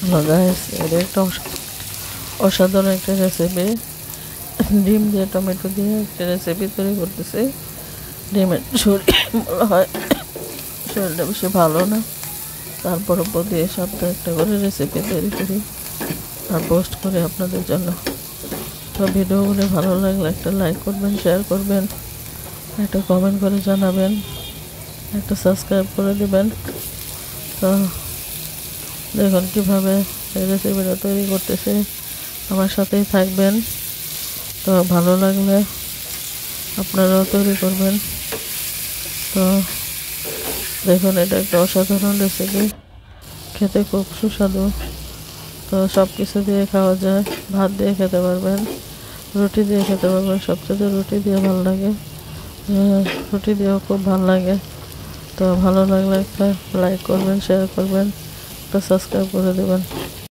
Hello guys, এটা একটা অসাধারণ একটা রেসিপি। ডিম দিয়ে টমেটো দিয়ে একটা রেসিপি তৈরি করতেছি। ডিমের ঝুড়ি বলা হয়, শরীরটা বেশি ভালো না, তারপর উপর দিয়ে সপ্তাহে একটা করে রেসিপি তৈরি করি আর পোস্ট করি আপনাদের জন্য। তো ভিডিওগুলো ভালো লাগলে একটা লাইক করবেন, শেয়ার করবেন, একটা কমেন্ট করে জানাবেন, একটা সাবস্ক্রাইব করে দেবেন। তো দেখুন কীভাবে এই রেসিপিটা তৈরি করতেছে, আমার সাথেই থাকবেন। তো ভালো লাগলে আপনারাও তৈরি করবেন। তো দেখুন, এটা একটা অসাধারণ রেসিপি, খেতে খুব সুস্বাদু। তো সব কিছু দিয়ে খাওয়া যায়, ভাত দিয়ে খেতে পারবেন, রুটি দিয়ে খেতে পারবেন। সবচেয়ে রুটি দিয়ে ভালো লাগে, রুটি দিয়েও খুব ভালো লাগে। তো ভালো লাগলে একটা লাইক করবেন, শেয়ার করবেন, একটা সাবস্ক্রাইব করে দেবেন।